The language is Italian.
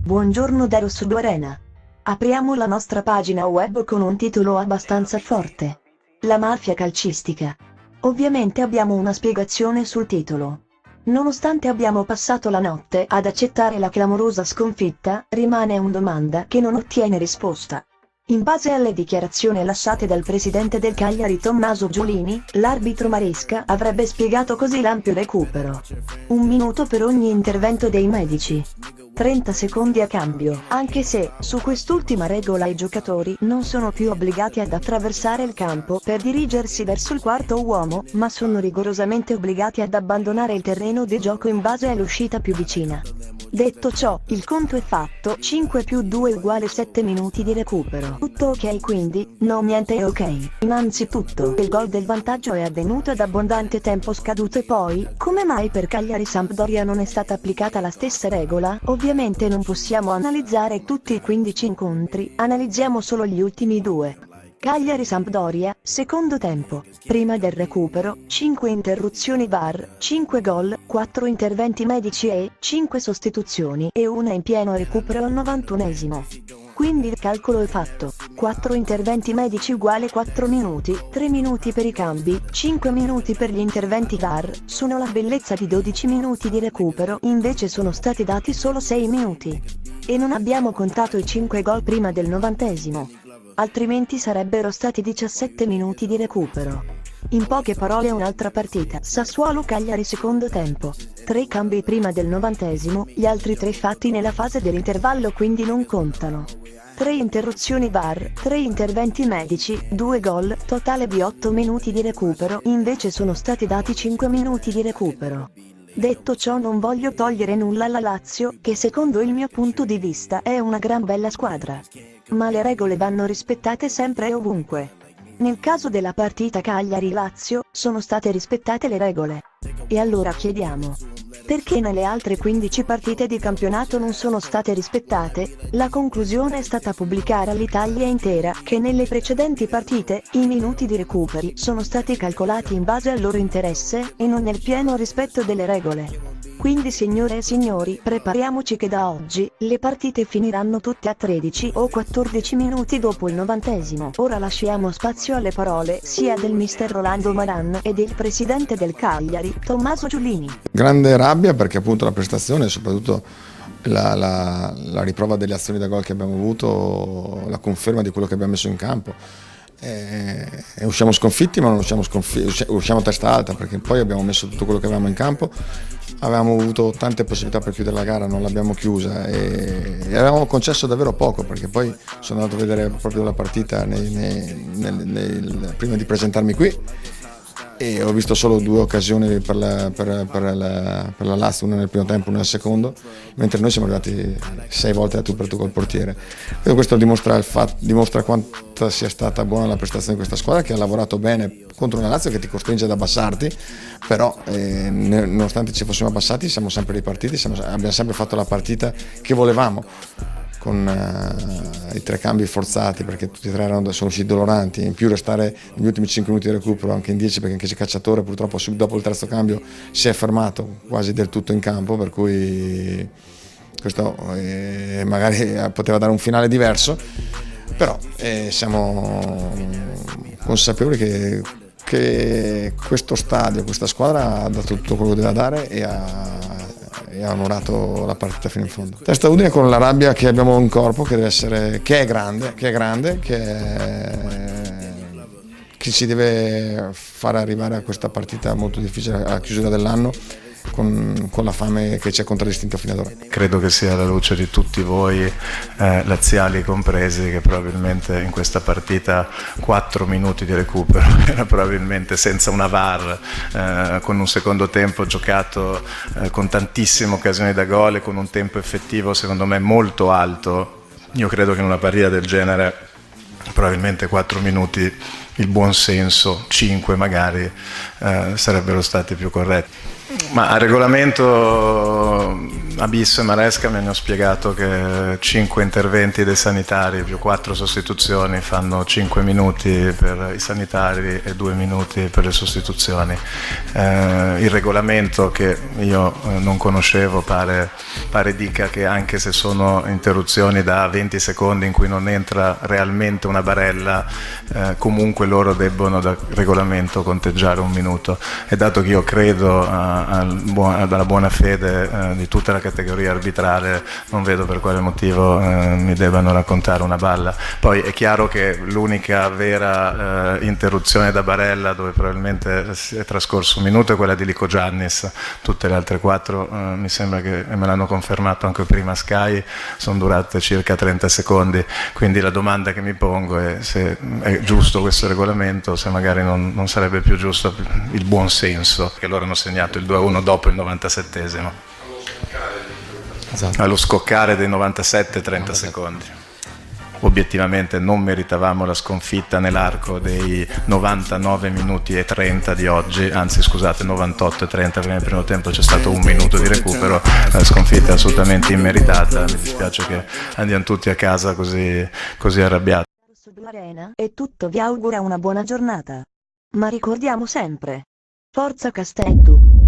Buongiorno da Rosso Arena. Apriamo la nostra pagina web con un titolo abbastanza forte. La mafia calcistica. Ovviamente abbiamo una spiegazione sul titolo. Nonostante abbiamo passato la notte ad accettare la clamorosa sconfitta, rimane una domanda che non ottiene risposta. In base alle dichiarazioni lasciate dal presidente del Cagliari Tommaso Giulini, l'arbitro Maresca avrebbe spiegato così l'ampio recupero. 1 minuto per ogni intervento dei medici. 30 secondi a cambio, anche se, su quest'ultima regola i giocatori non sono più obbligati ad attraversare il campo per dirigersi verso il quarto uomo, ma sono rigorosamente obbligati ad abbandonare il terreno di gioco in base all'uscita più vicina. Detto ciò, il conto è fatto, 5 più 2 uguale 7 minuti di recupero. Tutto ok, quindi, no niente è ok. Innanzitutto, il gol del vantaggio è avvenuto ad abbondante tempo scaduto e poi, come mai per Cagliari Sampdoria non è stata applicata la stessa regola? Ovviamente non possiamo analizzare tutti i 15 incontri, analizziamo solo gli ultimi 2. Cagliari-Sampdoria, secondo tempo. Prima del recupero, 5 interruzioni VAR, 5 gol, 4 interventi medici e 5 sostituzioni e una in pieno recupero al 91esimo. Quindi il calcolo è fatto. 4 interventi medici uguale 4 minuti, 3 minuti per i cambi, 5 minuti per gli interventi VAR, sono la bellezza di 12 minuti di recupero, invece sono stati dati solo 6 minuti. E non abbiamo contato i 5 gol prima del 90esimo. Altrimenti sarebbero stati 17 minuti di recupero. In poche parole un'altra partita. Sassuolo-Cagliari secondo tempo. 3 cambi prima del 90esimo, gli altri 3 fatti nella fase dell'intervallo quindi non contano. 3 interruzioni VAR, 3 interventi medici, 2 gol, totale di 8 minuti di recupero, invece sono stati dati 5 minuti di recupero. Detto ciò non voglio togliere nulla alla Lazio, che secondo il mio punto di vista è una gran bella squadra. Ma le regole vanno rispettate sempre e ovunque. Nel caso della partita Cagliari-Lazio, sono state rispettate le regole. E allora chiediamo: perché nelle altre 15 partite di campionato non sono state rispettate? La conclusione è stata pubblicare all'Italia intera che nelle precedenti partite, i minuti di recuperi sono stati calcolati in base al loro interesse, e non nel pieno rispetto delle regole. Quindi signore e signori, prepariamoci che da oggi, le partite finiranno tutte a 13 o 14 minuti dopo il 90esimo. Ora lasciamo spazio alle parole sia del mister Rolando Maran e del presidente del Cagliari, Tommaso Giulini. Grande rabbia perché appunto la prestazione e soprattutto la riprova delle azioni da gol che abbiamo avuto, la conferma di quello che abbiamo messo in campo. E usciamo sconfitti, ma non usciamo a testa alta, perché poi abbiamo messo tutto quello che avevamo in campo, avevamo avuto tante possibilità per chiudere la gara, non l'abbiamo chiusa e avevamo concesso davvero poco, perché poi sono andato a vedere proprio la partita prima di presentarmi qui e ho visto solo 2 occasioni per la Lazio, una nel primo tempo, una nel secondo, mentre noi siamo arrivati 6 volte a tu per tu col portiere. E questo dimostra quanto sia stata buona la prestazione di questa squadra, che ha lavorato bene contro una Lazio che ti costringe ad abbassarti, però nonostante ci fossimo abbassati siamo sempre ripartiti, abbiamo sempre fatto la partita che volevamo, con i 3 cambi forzati, perché tutti e 3 sono usciti doloranti, in più restare negli ultimi 5 minuti di recupero, anche in 10, perché anche il Cacciatore purtroppo subito dopo il terzo cambio si è fermato quasi del tutto in campo, per cui questo magari poteva dare un finale diverso, però siamo consapevoli che questo stadio, questa squadra ha dato tutto quello che doveva dare e ha onorato la partita fino in fondo. Testa Udine con la rabbia che abbiamo in corpo, che è grande, che ci deve far arrivare a questa partita molto difficile a chiusura dell'anno, con la fame che ci ha contraddistinto fino ad ora. Credo che sia alla luce di tutti voi, laziali compresi, che probabilmente in questa partita 4 minuti di recupero era probabilmente senza una VAR, con un secondo tempo giocato con tantissime occasioni da gol e con un tempo effettivo secondo me molto alto. Io credo che in una partita del genere probabilmente 4 minuti il buon senso, 5 magari sarebbero stati più corretti. Ma al regolamento Abisso e Maresca mi hanno spiegato che 5 interventi dei sanitari più 4 sostituzioni fanno 5 minuti per i sanitari e 2 minuti per le sostituzioni. Il regolamento, che io non conoscevo, pare dica che anche se sono interruzioni da 20 secondi in cui non entra realmente una barella, comunque loro debbono da regolamento conteggiare 1 minuto. E dato che io credo alla buona fede di tutta la categoria arbitrale, non vedo per quale motivo mi debbano raccontare una balla. Poi è chiaro che l'unica vera interruzione da barella dove probabilmente è trascorso 1 minuto è quella di Lico Giannis. Tutte le altre 4 mi sembra che, e me l'hanno confermato anche prima Sky, sono durate circa 30 secondi. Quindi la domanda che mi pongo è se è giusto questo regolamento, se magari non sarebbe più giusto il buon senso, che loro hanno segnato il 2-1 dopo il 97esimo. Esatto. Allo scoccare dei 97-30 secondi. Obiettivamente non meritavamo la sconfitta nell'arco dei 99 minuti e 30 di oggi, anzi scusate 98 e 30, perché nel primo tempo c'è stato 1 minuto di recupero. La sconfitta è assolutamente immeritata, mi dispiace che andiamo tutti a casa così arrabbiati. Arena è tutto, vi augura una buona giornata. Ma ricordiamo sempre: Forza Castello!